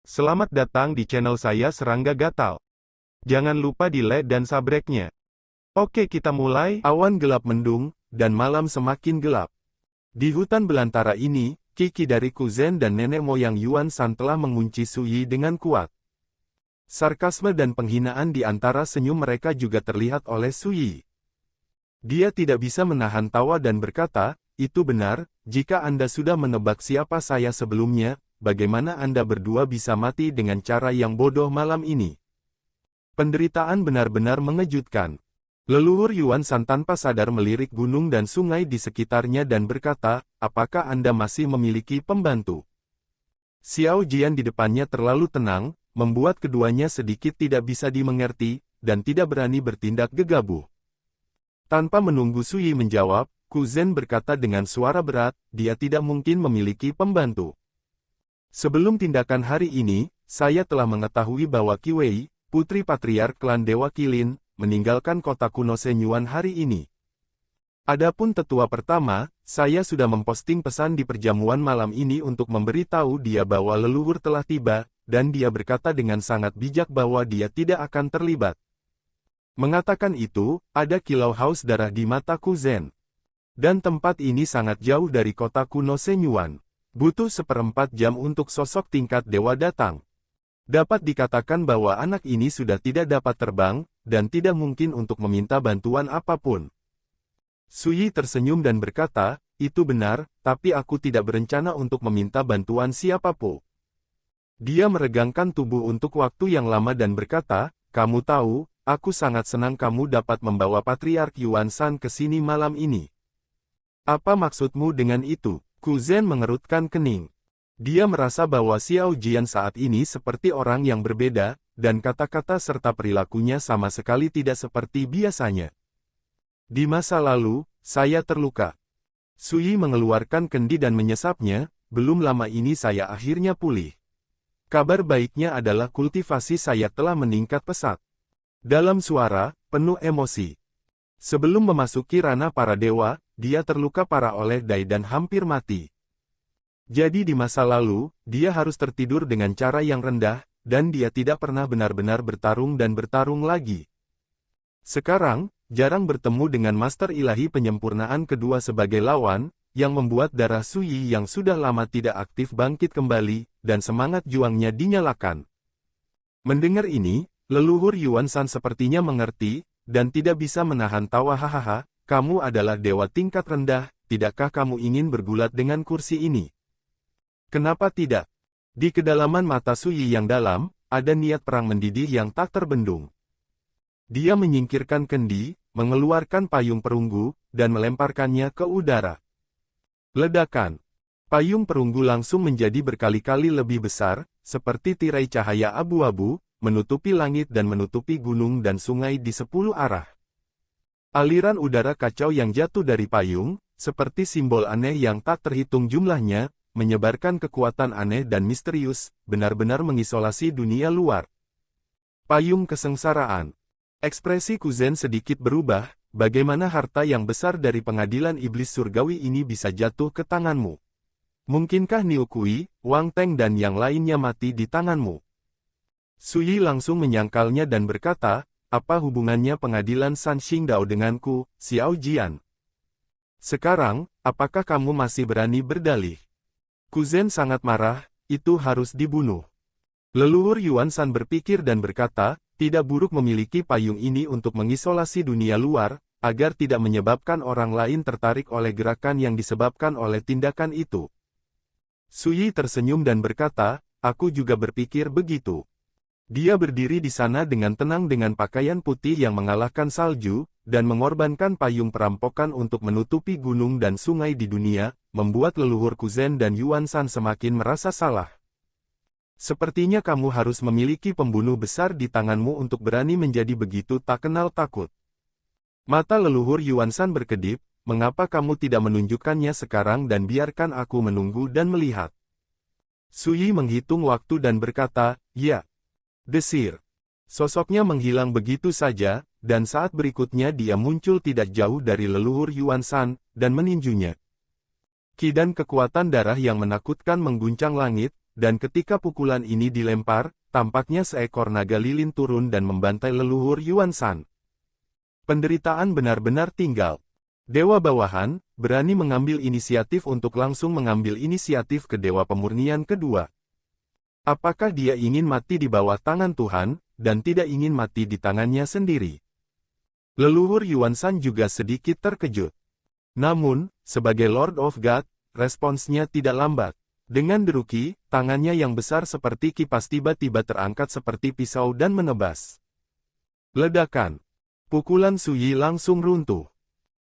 Selamat datang di channel saya Serangga Gatal. Jangan lupa di like dan subscribe-nya. Oke, kita mulai. Awan gelap mendung, dan malam semakin gelap. Di hutan belantara ini, Kiki dari Kuzen dan nenek moyang Yuan San telah mengunci Suyi dengan kuat. Sarkasme dan penghinaan di antara senyum mereka juga terlihat oleh Suyi. Dia tidak bisa menahan tawa dan berkata, "Itu benar, jika Anda sudah menebak siapa saya sebelumnya, bagaimana Anda berdua bisa mati dengan cara yang bodoh malam ini?" Penderitaan benar-benar mengejutkan. Leluhur Yuan San tanpa sadar melirik gunung dan sungai di sekitarnya dan berkata, "Apakah Anda masih memiliki pembantu?" Xiao Jian di depannya terlalu tenang, membuat keduanya sedikit tidak bisa dimengerti, dan tidak berani bertindak gegabah. Tanpa menunggu Suyi menjawab, Kuzen berkata dengan suara berat, dia tidak mungkin memiliki pembantu. Sebelum tindakan hari ini, saya telah mengetahui bahwa Qi Wei, putri patriark klan Dewa Qilin, meninggalkan kota kuno Shenyuan hari ini. Adapun tetua pertama, saya sudah memposting pesan di perjamuan malam ini untuk memberitahu dia bahwa leluhur telah tiba, dan dia berkata dengan sangat bijak bahwa dia tidak akan terlibat. Mengatakan itu, ada kilau haus darah di mata Kuzen. Dan tempat ini sangat jauh dari kota kuno Shenyuan. Butuh 1/4 jam untuk sosok tingkat dewa datang. Dapat dikatakan bahwa anak ini sudah tidak dapat terbang, dan tidak mungkin untuk meminta bantuan apapun. Suyi tersenyum dan berkata, "Itu benar, tapi aku tidak berencana untuk meminta bantuan siapapun." Dia meregangkan tubuh untuk waktu yang lama dan berkata, "Kamu tahu, aku sangat senang kamu dapat membawa Patriark Yuan San ke sini malam ini. Apa maksudmu dengan itu?" Kuzen mengerutkan kening. Dia merasa bahwa Xiao Jian saat ini seperti orang yang berbeda, dan kata-kata serta perilakunya sama sekali tidak seperti biasanya. "Di masa lalu, saya terluka." Suyi mengeluarkan kendi dan menyesapnya, "Belum lama ini saya akhirnya pulih. Kabar baiknya adalah kultivasi saya telah meningkat pesat." Dalam suara penuh emosi. Sebelum memasuki ranah para dewa, dia terluka parah oleh Dai dan hampir mati. Jadi di masa lalu, dia harus tertidur dengan cara yang rendah, dan dia tidak pernah benar-benar bertarung dan bertarung lagi. Sekarang, jarang bertemu dengan Master Ilahi penyempurnaan kedua sebagai lawan, yang membuat darah Suyi yang sudah lama tidak aktif bangkit kembali, dan semangat juangnya dinyalakan. Mendengar ini, leluhur Yuan San sepertinya mengerti, dan tidak bisa menahan tawa. "Hahaha, kamu adalah dewa tingkat rendah, tidakkah kamu ingin bergulat dengan kursi ini?" "Kenapa tidak?" Di kedalaman mata Suyi yang dalam, ada niat perang mendidih yang tak terbendung. Dia menyingkirkan kendi, mengeluarkan payung perunggu, dan melemparkannya ke udara. Ledakan. Payung perunggu langsung menjadi berkali-kali lebih besar, seperti tirai cahaya abu-abu, menutupi langit dan menutupi gunung dan sungai di 10 arah. Aliran udara kacau yang jatuh dari payung, seperti simbol aneh yang tak terhitung jumlahnya, menyebarkan kekuatan aneh dan misterius, benar-benar mengisolasi dunia luar. Payung kesengsaraan. Ekspresi Kuzen sedikit berubah, "Bagaimana harta yang besar dari pengadilan iblis surgawi ini bisa jatuh ke tanganmu? Mungkinkah Niu Kui, Wang Teng dan yang lainnya mati di tanganmu?" Suyi langsung menyangkalnya dan berkata, "Apa hubungannya pengadilan San Xingdao denganku, Xiao Jian? Sekarang, apakah kamu masih berani berdalih?" Kuzen sangat marah, "Itu harus dibunuh." Leluhur Yuan San berpikir dan berkata, tidak buruk memiliki payung ini untuk mengisolasi dunia luar, agar tidak menyebabkan orang lain tertarik oleh gerakan yang disebabkan oleh tindakan itu. Suyi tersenyum dan berkata, "Aku juga berpikir begitu." Dia berdiri di sana dengan tenang dengan pakaian putih yang mengalahkan salju, dan mengorbankan payung perampokan untuk menutupi gunung dan sungai di dunia, membuat leluhur Kuzen dan Yuan San semakin merasa salah. "Sepertinya kamu harus memiliki pembunuh besar di tanganmu untuk berani menjadi begitu tak kenal takut." Mata leluhur Yuan San berkedip, "Mengapa kamu tidak menunjukkannya sekarang dan biarkan aku menunggu dan melihat?" Suyi menghitung waktu dan berkata, "Ya." Desir. Sosoknya menghilang begitu saja, dan saat berikutnya dia muncul tidak jauh dari leluhur Yuan San, dan meninjunya. Ki dan kekuatan darah yang menakutkan mengguncang langit, dan ketika pukulan ini dilempar, tampaknya seekor naga lilin turun dan membantai leluhur Yuan Shan. Penderitaan benar-benar tinggal. Dewa bawahan, berani mengambil inisiatif untuk langsung mengambil inisiatif ke Dewa Pemurnian kedua. Apakah dia ingin mati di bawah tangan Tuhan, dan tidak ingin mati di tangannya sendiri? Leluhur Yuan Shan juga sedikit terkejut. Namun, sebagai Lord of God, responsnya tidak lambat. Dengan deruki, tangannya yang besar seperti kipas tiba-tiba terangkat seperti pisau dan menebas. Ledakan. Pukulan Su Yi langsung runtuh.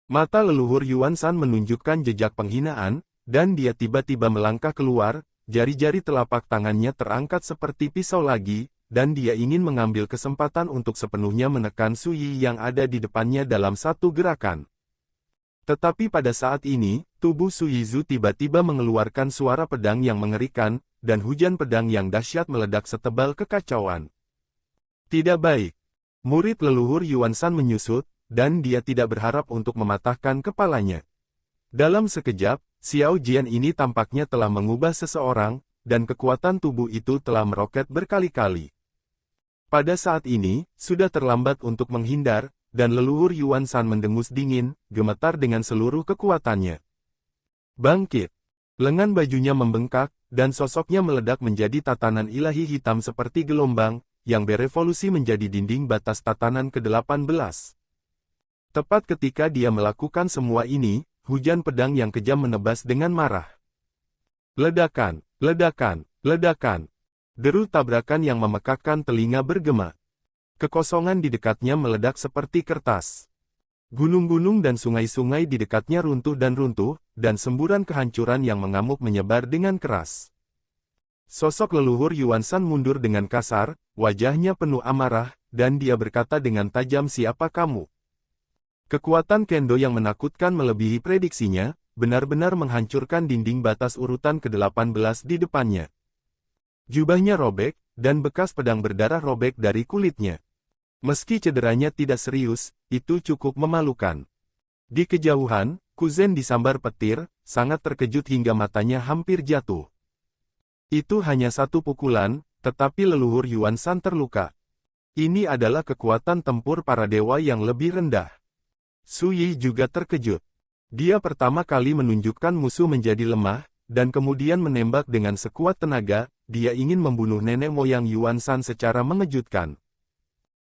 Mata leluhur Yuan Shan menunjukkan jejak penghinaan, dan dia tiba-tiba melangkah keluar, jari-jari telapak tangannya terangkat seperti pisau lagi, dan dia ingin mengambil kesempatan untuk sepenuhnya menekan Su Yi yang ada di depannya dalam satu gerakan. Tetapi pada saat ini, tubuh Su Yizu tiba-tiba mengeluarkan suara pedang yang mengerikan, dan hujan pedang yang dahsyat meledak setebal kekacauan. Tidak baik. Murid leluhur Yuan Shan menyusut, dan dia tidak berharap untuk mematahkan kepalanya. Dalam sekejap, Xiao Jian ini tampaknya telah mengubah seseorang, dan kekuatan tubuh itu telah meroket berkali-kali. Pada saat ini, sudah terlambat untuk menghindar, dan leluhur Yuan Shan mendengus dingin, gemetar dengan seluruh kekuatannya. Bangkit! Lengan bajunya membengkak, dan sosoknya meledak menjadi tatanan ilahi hitam seperti gelombang, yang berevolusi menjadi dinding batas tatanan ke-18. Tepat ketika dia melakukan semua ini, hujan pedang yang kejam menebas dengan marah. Ledakan, ledakan, ledakan. Deru tabrakan yang memekakkan telinga bergema. Kekosongan di dekatnya meledak seperti kertas. Gunung-gunung dan sungai-sungai di dekatnya runtuh, dan semburan kehancuran yang mengamuk menyebar dengan keras. Sosok leluhur Yuan Shan mundur dengan kasar, wajahnya penuh amarah, dan dia berkata dengan tajam, "Siapa kamu?" Kekuatan kendo yang menakutkan melebihi prediksinya, benar-benar menghancurkan dinding batas urutan ke-18 di depannya. Jubahnya robek, dan bekas pedang berdarah robek dari kulitnya. Meski cederanya tidak serius, itu cukup memalukan. Di kejauhan, Kuzen disambar petir, sangat terkejut hingga matanya hampir jatuh. Itu hanya satu pukulan, tetapi leluhur Yuan Shan terluka. Ini adalah kekuatan tempur para dewa yang lebih rendah. Su Yi juga terkejut. Dia pertama kali menunjukkan musuh menjadi lemah, dan kemudian menembak dengan sekuat tenaga. Dia ingin membunuh nenek moyang Yuan Shan secara mengejutkan.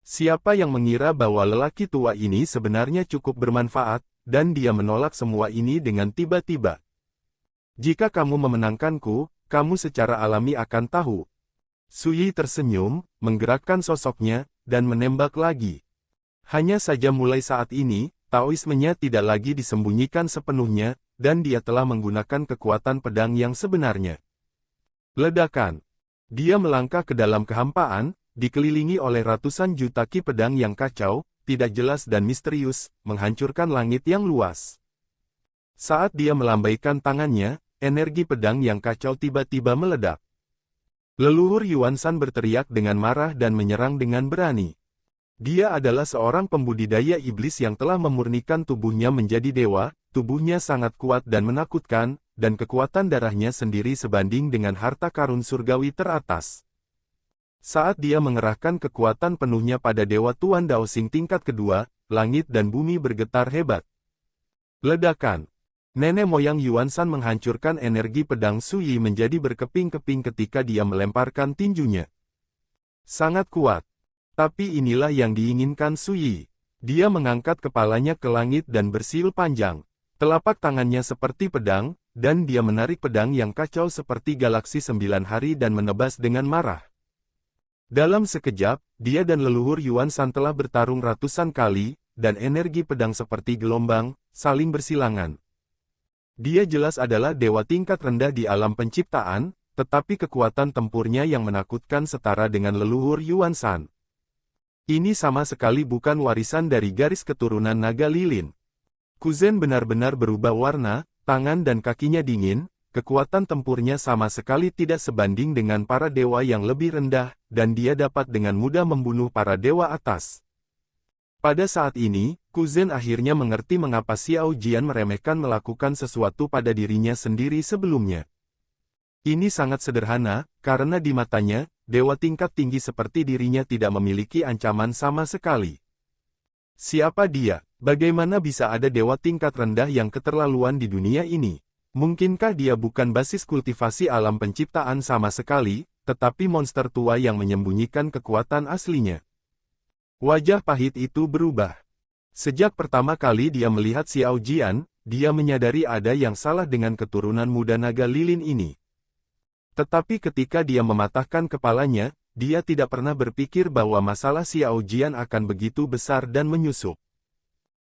Siapa yang mengira bahwa lelaki tua ini sebenarnya cukup bermanfaat, dan dia menolak semua ini dengan tiba-tiba. Jika kamu memenangkanku, kamu secara alami akan tahu. Su Yi tersenyum, menggerakkan sosoknya, dan menembak lagi. Hanya saja mulai saat ini, Taoismenya tidak lagi disembunyikan sepenuhnya, dan dia telah menggunakan kekuatan pedang yang sebenarnya. Ledakan. Dia melangkah ke dalam kehampaan, dikelilingi oleh ratusan juta ki pedang yang kacau, tidak jelas dan misterius, menghancurkan langit yang luas. Saat dia melambaikan tangannya, energi pedang yang kacau tiba-tiba meledak. Leluhur Yuan Shan berteriak dengan marah dan menyerang dengan berani. Dia adalah seorang pembudidaya iblis yang telah memurnikan tubuhnya menjadi dewa, tubuhnya sangat kuat dan menakutkan, dan kekuatan darahnya sendiri sebanding dengan harta karun surgawi teratas. Saat dia mengerahkan kekuatan penuhnya pada Dewa Tuan Daoxing tingkat kedua, langit dan bumi bergetar hebat. Ledakan. Nenek moyang Yuan Shan menghancurkan energi pedang Su Yi menjadi berkeping-keping ketika dia melemparkan tinjunya. Sangat kuat. Tapi inilah yang diinginkan Su Yi. Dia mengangkat kepalanya ke langit dan bersiul panjang. Telapak tangannya seperti pedang, dan dia menarik pedang yang kacau seperti galaksi 9 hari dan menebas dengan marah. Dalam sekejap, dia dan leluhur Yuan Shan telah bertarung ratusan kali, dan energi pedang seperti gelombang, saling bersilangan. Dia jelas adalah dewa tingkat rendah di alam penciptaan, tetapi kekuatan tempurnya yang menakutkan setara dengan leluhur Yuan Shan. Ini sama sekali bukan warisan dari garis keturunan naga lilin. Kuzen benar-benar berubah warna, tangan dan kakinya dingin, kekuatan tempurnya sama sekali tidak sebanding dengan para dewa yang lebih rendah, dan dia dapat dengan mudah membunuh para dewa atas. Pada saat ini, Kuzen akhirnya mengerti mengapa Xiao Jian meremehkan melakukan sesuatu pada dirinya sendiri sebelumnya. Ini sangat sederhana, karena di matanya, dewa tingkat tinggi seperti dirinya tidak memiliki ancaman sama sekali. Siapa dia? Bagaimana bisa ada dewa tingkat rendah yang keterlaluan di dunia ini? Mungkinkah dia bukan basis kultivasi alam penciptaan sama sekali, tetapi monster tua yang menyembunyikan kekuatan aslinya? Wajah pahit itu berubah. Sejak pertama kali dia melihat Xiao Jian, dia menyadari ada yang salah dengan keturunan muda naga lilin ini. Tetapi ketika dia mematahkan kepalanya, dia tidak pernah berpikir bahwa masalah Xiao Jian akan begitu besar dan menyusup.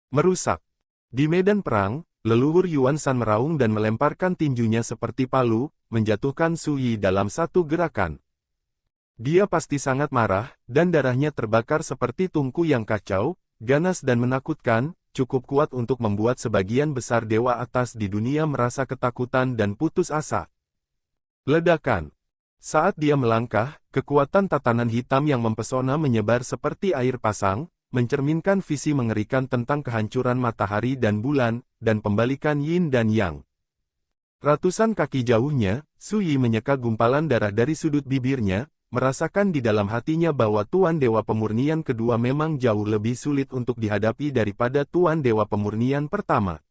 Merusak. Di medan perang, leluhur Yuan Shan meraung dan melemparkan tinjunya seperti palu, menjatuhkan Su Yi dalam satu gerakan. Dia pasti sangat marah, dan darahnya terbakar seperti tungku yang kacau, ganas dan menakutkan, cukup kuat untuk membuat sebagian besar dewa atas di dunia merasa ketakutan dan putus asa. Ledakan. Saat dia melangkah, kekuatan tatanan hitam yang mempesona menyebar seperti air pasang, mencerminkan visi mengerikan tentang kehancuran matahari dan bulan, dan pembalikan yin dan yang. Ratusan kaki jauhnya, Su Yi menyeka gumpalan darah dari sudut bibirnya, merasakan di dalam hatinya bahwa Tuan Dewa Pemurnian kedua memang jauh lebih sulit untuk dihadapi daripada Tuan Dewa Pemurnian pertama.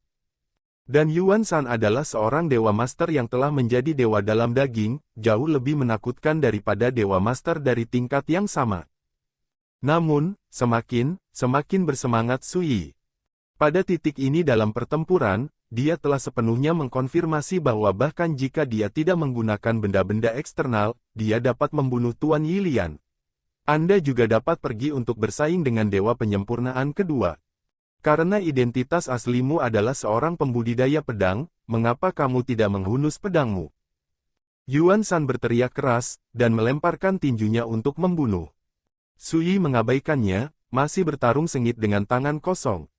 Dan Yuan Shan adalah seorang Dewa Master yang telah menjadi dewa dalam daging, jauh lebih menakutkan daripada Dewa Master dari tingkat yang sama. Namun, semakin bersemangat Su Yi. Pada titik ini dalam pertempuran, dia telah sepenuhnya mengkonfirmasi bahwa bahkan jika dia tidak menggunakan benda-benda eksternal, dia dapat membunuh Tuan Yilian. Anda juga dapat pergi untuk bersaing dengan Dewa Penyempurnaan kedua. Karena identitas aslimu adalah seorang pembudidaya pedang, mengapa kamu tidak menghunus pedangmu? Yuan Shan berteriak keras, dan melemparkan tinjunya untuk membunuh. Su Yi mengabaikannya, masih bertarung sengit dengan tangan kosong.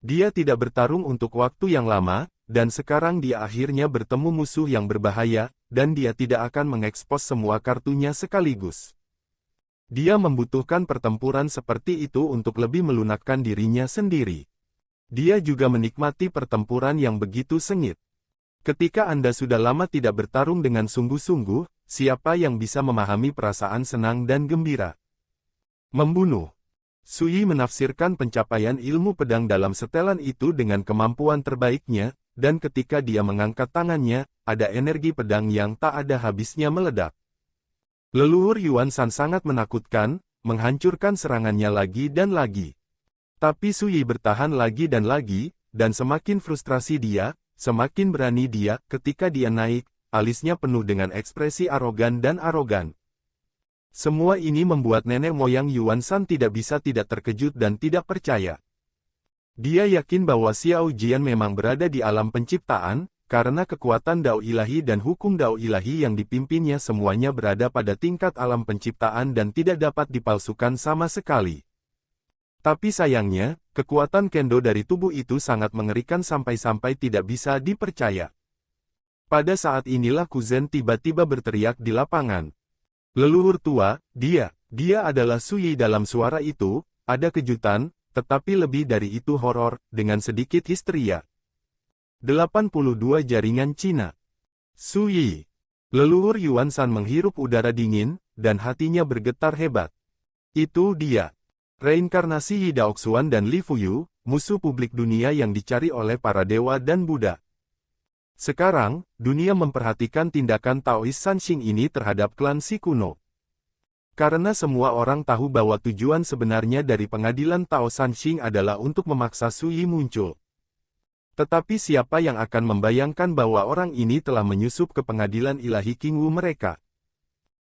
Dia tidak bertarung untuk waktu yang lama, dan sekarang dia akhirnya bertemu musuh yang berbahaya, dan dia tidak akan mengekspos semua kartunya sekaligus. Dia membutuhkan pertempuran seperti itu untuk lebih melunakkan dirinya sendiri. Dia juga menikmati pertempuran yang begitu sengit. Ketika Anda sudah lama tidak bertarung dengan sungguh-sungguh, siapa yang bisa memahami perasaan senang dan gembira? Membunuh. Su Yi menafsirkan pencapaian ilmu pedang dalam setelan itu dengan kemampuan terbaiknya, dan ketika dia mengangkat tangannya, ada energi pedang yang tak ada habisnya meledak. Leluhur Yuan Shan sangat menakutkan, menghancurkan serangannya lagi dan lagi. Tapi Su Yi bertahan lagi, dan semakin frustrasi dia, semakin berani dia, ketika dia naik, alisnya penuh dengan ekspresi arogan. Semua ini membuat nenek moyang Yuan Shan tidak bisa tidak terkejut dan tidak percaya. Dia yakin bahwa Xiao Jian memang berada di alam penciptaan, karena kekuatan Dao Ilahi dan hukum Dao Ilahi yang dipimpinnya semuanya berada pada tingkat alam penciptaan dan tidak dapat dipalsukan sama sekali. Tapi sayangnya, kekuatan kendo dari tubuh itu sangat mengerikan sampai-sampai tidak bisa dipercaya. Pada saat inilah Kuzen tiba-tiba berteriak di lapangan. Leluhur tua, dia adalah Su Yi. Dalam suara itu, ada kejutan, tetapi lebih dari itu horor, dengan sedikit histeria. 82 Jaringan Cina. Su Yi. Leluhur Yuan Shan menghirup udara dingin, dan hatinya bergetar hebat. Itu dia. Reinkarnasi Yi Daoxuan dan Li Fuyu, musuh publik dunia yang dicari oleh para dewa dan Buddha. Sekarang, dunia memperhatikan tindakan Taois Sanxing ini terhadap klan Si kuno. Karena semua orang tahu bahwa tujuan sebenarnya dari pengadilan Tao Sanxing adalah untuk memaksa Su Yi muncul. Tetapi siapa yang akan membayangkan bahwa orang ini telah menyusup ke pengadilan ilahi Qingwu mereka?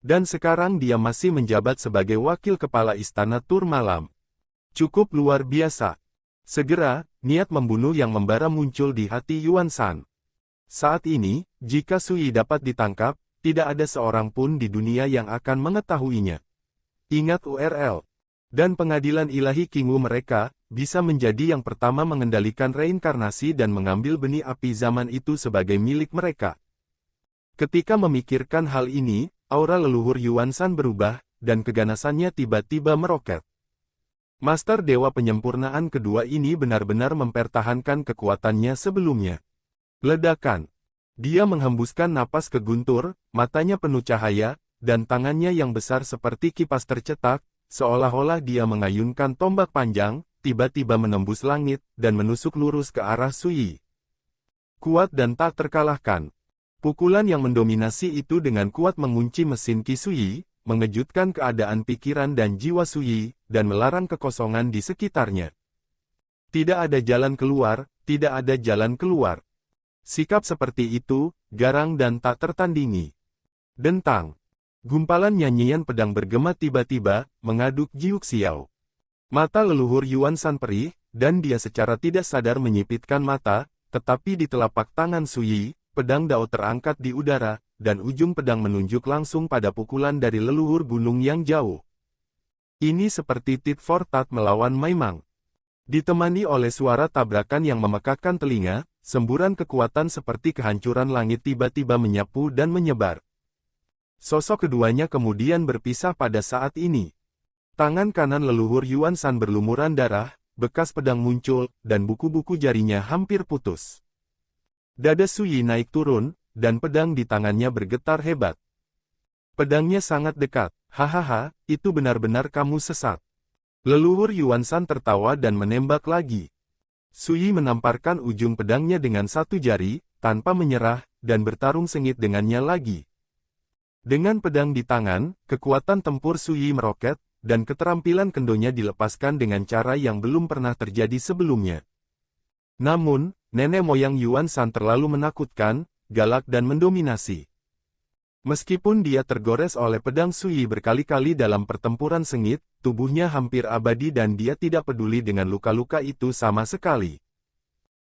Dan sekarang dia masih menjabat sebagai wakil kepala istana Tur Malam. Cukup luar biasa. Segera, niat membunuh yang membara muncul di hati Yuan Shan. Saat ini, jika Su Yi dapat ditangkap, tidak ada seorang pun di dunia yang akan mengetahuinya. Ingat URL. Dan pengadilan ilahi Qingwu mereka, bisa menjadi yang pertama mengendalikan reinkarnasi dan mengambil benih api zaman itu sebagai milik mereka. Ketika memikirkan hal ini, aura leluhur Yuan Shan berubah, dan keganasannya tiba-tiba meroket. Master Dewa Penyempurnaan kedua ini benar-benar mempertahankan kekuatannya sebelumnya. Ledakan. Dia menghembuskan napas ke guntur, matanya penuh cahaya, dan tangannya yang besar seperti kipas tercetak, seolah-olah dia mengayunkan tombak panjang, tiba-tiba menembus langit, dan menusuk lurus ke arah Sui. Kuat dan tak terkalahkan. Pukulan yang mendominasi itu dengan kuat mengunci mesin Qi Sui, mengejutkan keadaan pikiran dan jiwa Sui, dan melarang kekosongan di sekitarnya. Tidak ada jalan keluar, tidak ada jalan keluar. Sikap seperti itu, garang dan tak tertandingi. Dentang. Gumpalan nyanyian pedang bergema tiba-tiba, mengaduk Jiuk Xiao. Mata leluhur Yuan Shan perih, dan dia secara tidak sadar menyipitkan mata, tetapi di telapak tangan Sui, pedang Dao terangkat di udara, dan ujung pedang menunjuk langsung pada pukulan dari leluhur gunung yang jauh. Ini seperti tit for tat melawan Maimang. Ditemani oleh suara tabrakan yang memekakkan telinga, semburan kekuatan seperti kehancuran langit tiba-tiba menyapu dan menyebar. Sosok keduanya kemudian berpisah pada saat ini. Tangan kanan leluhur Yuan Shan berlumuran darah, bekas pedang muncul, dan buku-buku jarinya hampir putus. Dada Sui naik turun, dan pedang di tangannya bergetar hebat. Pedangnya sangat dekat, hahaha, itu benar-benar kamu sesat. Leluhur Yuan Shan tertawa dan menembak lagi. Sui menamparkan ujung pedangnya dengan satu jari, tanpa menyerah, dan bertarung sengit dengannya lagi. Dengan pedang di tangan, kekuatan tempur Sui meroket, dan keterampilan kendonya dilepaskan dengan cara yang belum pernah terjadi sebelumnya. Namun, nenek moyang Yuan Shan terlalu menakutkan, galak dan mendominasi. Meskipun dia tergores oleh pedang Sui berkali-kali dalam pertempuran sengit, tubuhnya hampir abadi dan dia tidak peduli dengan luka-luka itu sama sekali.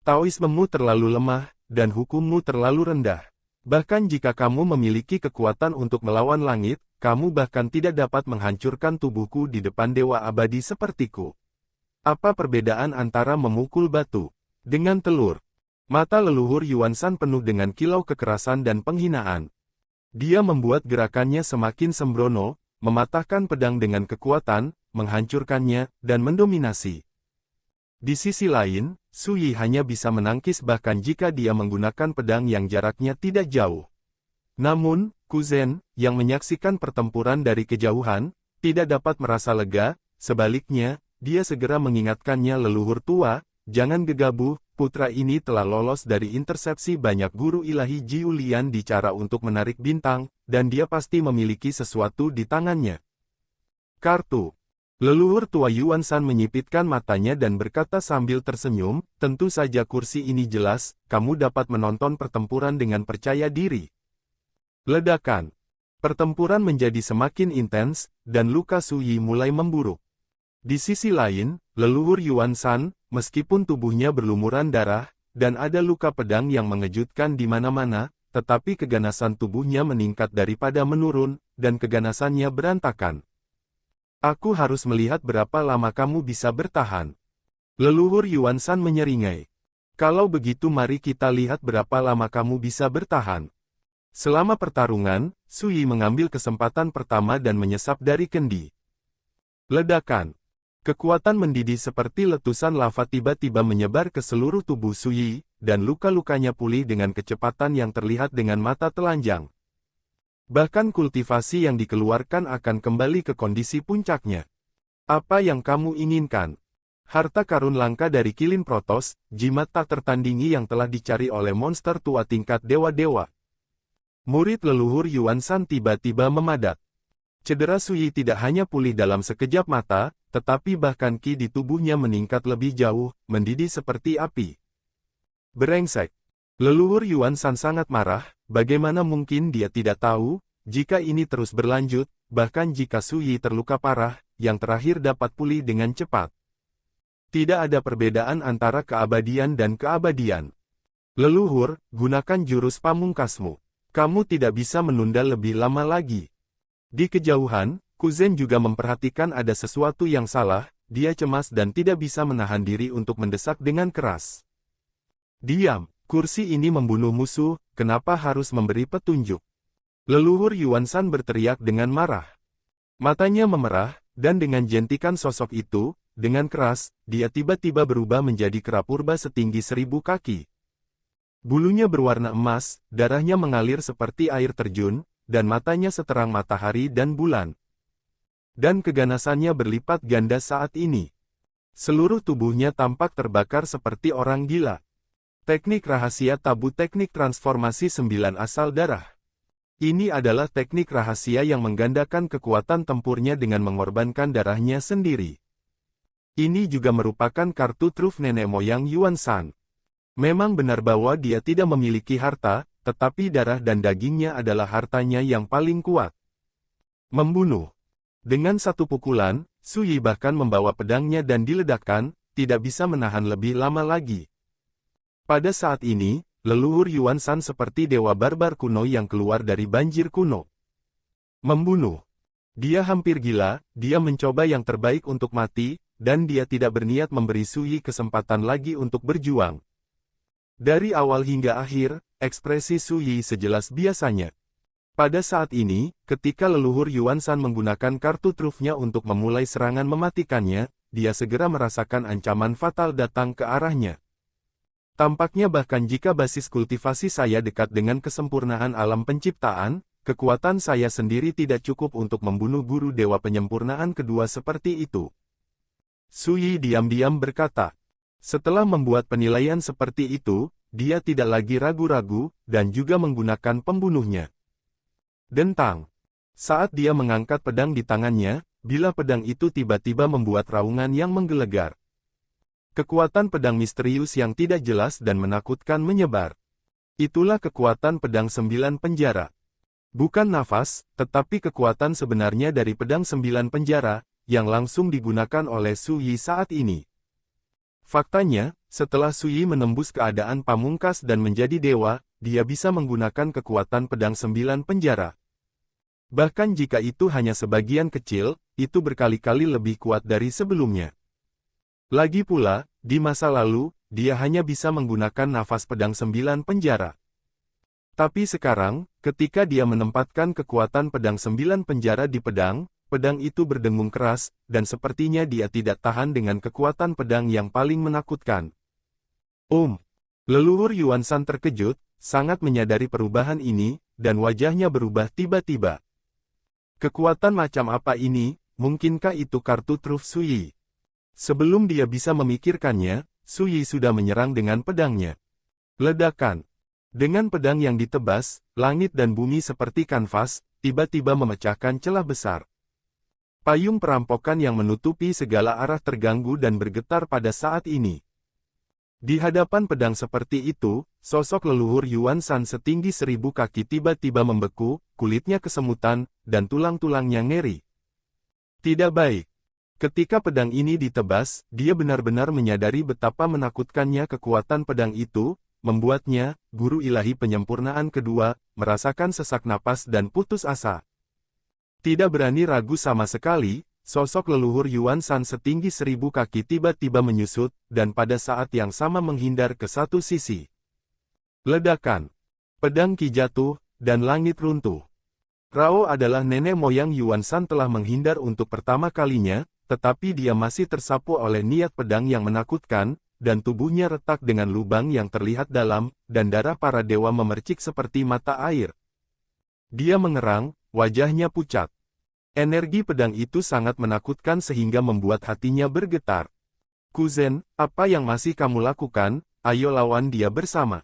Taoismemu terlalu lemah, dan hukummu terlalu rendah. Bahkan jika kamu memiliki kekuatan untuk melawan langit, kamu bahkan tidak dapat menghancurkan tubuhku di depan dewa abadi sepertiku. Apa perbedaan antara memukul batu dengan telur? Mata leluhur Yuan Shan penuh dengan kilau kekerasan dan penghinaan. Dia membuat gerakannya semakin sembrono, mematahkan pedang dengan kekuatan, menghancurkannya, dan mendominasi. Di sisi lain, Sui hanya bisa menangkis bahkan jika dia menggunakan pedang yang jaraknya tidak jauh. Namun, Kuzen, yang menyaksikan pertempuran dari kejauhan, tidak dapat merasa lega, sebaliknya, dia segera mengingatkannya leluhur tua, jangan gegabah, putra ini telah lolos dari intersepsi banyak guru ilahi Jiulian di cara untuk menarik bintang, dan dia pasti memiliki sesuatu di tangannya. Kartu. Leluhur tua Yuan Shan menyipitkan matanya dan berkata sambil tersenyum, tentu saja kursi ini jelas, kamu dapat menonton pertempuran dengan percaya diri. Ledakan. Pertempuran menjadi semakin intens, dan luka Sui mulai memburuk. Di sisi lain, leluhur Yuan Shan, meskipun tubuhnya berlumuran darah, dan ada luka pedang yang mengejutkan di mana-mana, tetapi keganasan tubuhnya meningkat daripada menurun, dan keganasannya berantakan. Aku harus melihat berapa lama kamu bisa bertahan. Leluhur Yuan Shan menyeringai. Kalau begitu mari kita lihat berapa lama kamu bisa bertahan. Selama pertarungan, Sui mengambil kesempatan pertama dan menyesap dari kendi. Ledakan. Kekuatan mendidih seperti letusan lava tiba-tiba menyebar ke seluruh tubuh Sui, dan luka-lukanya pulih dengan kecepatan yang terlihat dengan mata telanjang. Bahkan kultivasi yang dikeluarkan akan kembali ke kondisi puncaknya. Apa yang kamu inginkan? Harta karun langka dari Kilin Protos, jimat tak tertandingi yang telah dicari oleh monster tua tingkat dewa-dewa. Murid leluhur Yuan Shan tiba-tiba memadat. Cedera Sui tidak hanya pulih dalam sekejap mata, tetapi bahkan ki di tubuhnya meningkat lebih jauh, mendidih seperti api. Brengsek. Leluhur Yuan Shan sangat marah, bagaimana mungkin dia tidak tahu, jika ini terus berlanjut, bahkan jika Sui terluka parah, yang terakhir dapat pulih dengan cepat. Tidak ada perbedaan antara keabadian dan keabadian. Leluhur, gunakan jurus pamungkasmu. Kamu tidak bisa menunda lebih lama lagi. Di kejauhan, Kuzen juga memperhatikan ada sesuatu yang salah, dia cemas dan tidak bisa menahan diri untuk mendesak dengan keras. Diam. Kursi ini membunuh musuh, kenapa harus memberi petunjuk? Leluhur Yuan Shan berteriak dengan marah. Matanya memerah, dan dengan jentikan sosok itu, dengan keras, dia tiba-tiba berubah menjadi kera purba setinggi 1000 kaki. Bulunya berwarna emas, darahnya mengalir seperti air terjun, dan matanya seterang matahari dan bulan. Dan keganasannya berlipat ganda saat ini. Seluruh tubuhnya tampak terbakar seperti orang gila. Teknik rahasia tabu teknik transformasi 9 asal darah. Ini adalah teknik rahasia yang menggandakan kekuatan tempurnya dengan mengorbankan darahnya sendiri. Ini juga merupakan kartu truf nenek moyang Yuan Shan. Memang benar bahwa dia tidak memiliki harta, tetapi darah dan dagingnya adalah hartanya yang paling kuat. Membunuh. Dengan satu pukulan, Su Yi bahkan membawa pedangnya dan diledakkan, tidak bisa menahan lebih lama lagi. Pada saat ini, leluhur Yuan Shan seperti dewa barbar kuno yang keluar dari banjir kuno. Membunuh. Dia hampir gila, dia mencoba yang terbaik untuk mati, dan dia tidak berniat memberi Su Yi kesempatan lagi untuk berjuang. Dari awal hingga akhir, ekspresi Su Yi sejelas biasanya. Pada saat ini, ketika leluhur Yuan Shan menggunakan kartu trufnya untuk memulai serangan mematikannya, dia segera merasakan ancaman fatal datang ke arahnya. Tampaknya bahkan jika basis kultivasi saya dekat dengan kesempurnaan alam penciptaan, kekuatan saya sendiri tidak cukup untuk membunuh guru dewa penyempurnaan kedua seperti itu. Su Yi diam-diam berkata. Setelah membuat penilaian seperti itu, dia tidak lagi ragu-ragu, dan juga menggunakan pembunuhnya. Dentang. Saat dia mengangkat pedang di tangannya, bila pedang itu tiba-tiba membuat raungan yang menggelegar. Kekuatan pedang misterius yang tidak jelas dan menakutkan menyebar. Itulah kekuatan pedang 9 penjara. Bukan nafas, tetapi kekuatan sebenarnya dari pedang 9 penjara, yang langsung digunakan oleh Su Yi saat ini. Faktanya, setelah Su Yi menembus keadaan pamungkas dan menjadi dewa, dia bisa menggunakan kekuatan pedang 9 penjara. Bahkan jika itu hanya sebagian kecil, itu berkali-kali lebih kuat dari sebelumnya. Lagi pula, di masa lalu, dia hanya bisa menggunakan nafas pedang 9 penjara. Tapi sekarang, ketika dia menempatkan kekuatan pedang 9 penjara di pedang, pedang itu berdengung keras, dan sepertinya dia tidak tahan dengan kekuatan pedang yang paling menakutkan. Leluhur Yuan Shan terkejut, sangat menyadari perubahan ini, dan wajahnya berubah tiba-tiba. Kekuatan macam apa ini, mungkinkah itu kartu truf Su Yi? Sebelum dia bisa memikirkannya, Su Yi sudah menyerang dengan pedangnya. Ledakan. Dengan pedang yang ditebas, langit dan bumi seperti kanvas, tiba-tiba memecahkan celah besar. Payung perampokan yang menutupi segala arah terganggu dan bergetar pada saat ini. Di hadapan pedang seperti itu, sosok leluhur Yuan Shan setinggi 1000 kaki tiba-tiba membeku, kulitnya kesemutan, dan tulang-tulangnya ngeri. Tidak baik. Ketika pedang ini ditebas, dia benar-benar menyadari betapa menakutkannya kekuatan pedang itu, membuatnya, guru ilahi penyempurnaan kedua, merasakan sesak napas dan putus asa. Tidak berani ragu sama sekali, sosok leluhur Yuan Shan setinggi 1000 kaki tiba-tiba menyusut, dan pada saat yang sama menghindar ke satu sisi. Ledakan. Pedang Qi jatuh, dan langit runtuh. Rao adalah nenek moyang Yuan Shan telah menghindar untuk pertama kalinya, tetapi dia masih tersapu oleh niat pedang yang menakutkan, dan tubuhnya retak dengan lubang yang terlihat dalam, dan darah para dewa memercik seperti mata air. Dia mengerang, wajahnya pucat. Energi pedang itu sangat menakutkan sehingga membuat hatinya bergetar. Kuzen, apa yang masih kamu lakukan? Ayo lawan dia bersama.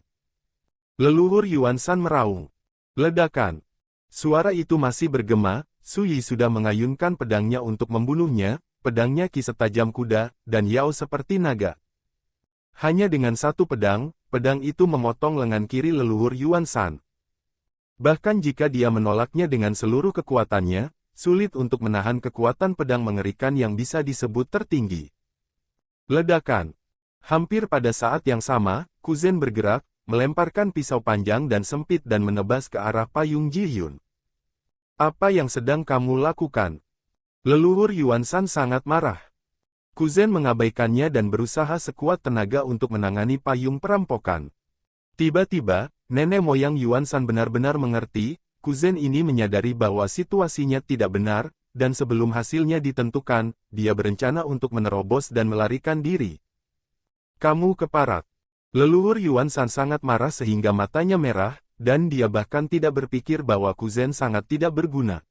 Leluhur Yuan Shan meraung. Ledakan. Suara itu masih bergema, Su Yi sudah mengayunkan pedangnya untuk membunuhnya, pedangnya Qi setajam kuda, dan Yao seperti naga. Hanya dengan satu pedang, pedang itu memotong lengan kiri leluhur Yuan Shan. Bahkan jika dia menolaknya dengan seluruh kekuatannya, sulit untuk menahan kekuatan pedang mengerikan yang bisa disebut tertinggi. Ledakan. Hampir pada saat yang sama, Kuzen bergerak, melemparkan pisau panjang dan sempit dan menebas ke arah payung Ji Hyun. Apa yang sedang kamu lakukan? Leluhur Yuan Shan sangat marah. Kuzen mengabaikannya dan berusaha sekuat tenaga untuk menangani payung perampokan. Tiba-tiba, nenek moyang Yuan Shan benar-benar mengerti, Kuzen ini menyadari bahwa situasinya tidak benar, dan sebelum hasilnya ditentukan, dia berencana untuk menerobos dan melarikan diri. Kamu keparat. Leluhur Yuan Shan sangat marah sehingga matanya merah, dan dia bahkan tidak berpikir bahwa Kuzen sangat tidak berguna.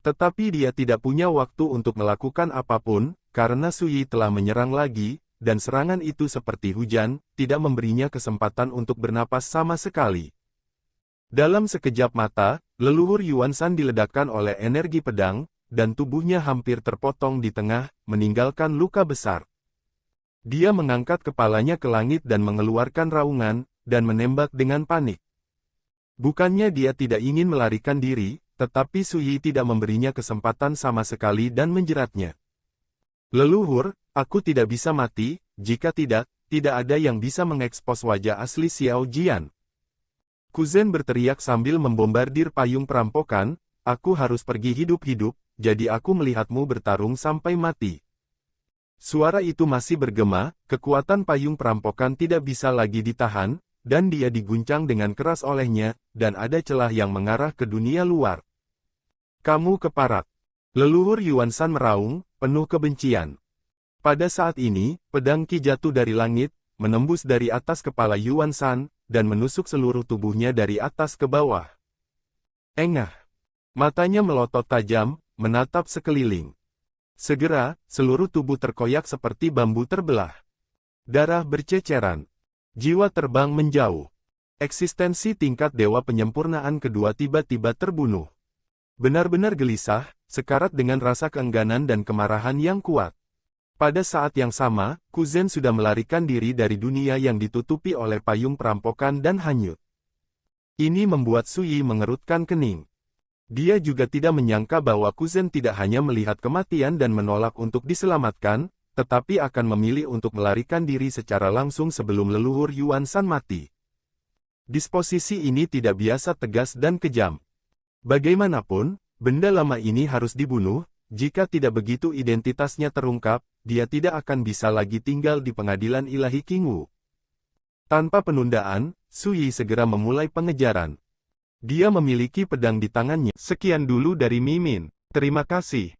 Tetapi dia tidak punya waktu untuk melakukan apapun, karena Suyi telah menyerang lagi, dan serangan itu seperti hujan, tidak memberinya kesempatan untuk bernapas sama sekali. Dalam sekejap mata, leluhur Yuan Shan diledakkan oleh energi pedang, dan tubuhnya hampir terpotong di tengah, meninggalkan luka besar. Dia mengangkat kepalanya ke langit dan mengeluarkan raungan, dan menembak dengan panik. Bukannya dia tidak ingin melarikan diri, tetapi Suyi tidak memberinya kesempatan sama sekali dan menjeratnya. Leluhur, aku tidak bisa mati, jika tidak ada yang bisa mengekspos wajah asli Xiao Jian. Kuzen berteriak sambil membombardir payung perampokan, aku harus pergi hidup-hidup, jadi aku melihatmu bertarung sampai mati. Suara itu masih bergema, kekuatan payung perampokan tidak bisa lagi ditahan, dan dia diguncang dengan keras olehnya, dan ada celah yang mengarah ke dunia luar. Kamu keparat. Leluhur Yuan Shan meraung, penuh kebencian. Pada saat ini, pedang Qi jatuh dari langit, menembus dari atas kepala Yuan Shan, dan menusuk seluruh tubuhnya dari atas ke bawah. Engah. Matanya melotot tajam, menatap sekeliling. Segera, seluruh tubuh terkoyak seperti bambu terbelah. Darah berceceran. Jiwa terbang menjauh. Eksistensi tingkat dewa penyempurnaan kedua tiba-tiba terbunuh. Benar-benar gelisah, sekarat dengan rasa keengganan dan kemarahan yang kuat. Pada saat yang sama, Kuzen sudah melarikan diri dari dunia yang ditutupi oleh payung perampokan dan hanyut. Ini membuat Suyi mengerutkan kening. Dia juga tidak menyangka bahwa Kuzen tidak hanya melihat kematian dan menolak untuk diselamatkan, tetapi akan memilih untuk melarikan diri secara langsung sebelum leluhur Yuan Shan mati. Disposisi ini tidak biasa tegas dan kejam. Bagaimanapun, benda lama ini harus dibunuh, jika tidak begitu identitasnya terungkap, dia tidak akan bisa lagi tinggal di pengadilan ilahi Qingwu. Tanpa penundaan, Suyi segera memulai pengejaran. Dia memiliki pedang di tangannya. Sekian dulu dari Mimin. Terima kasih.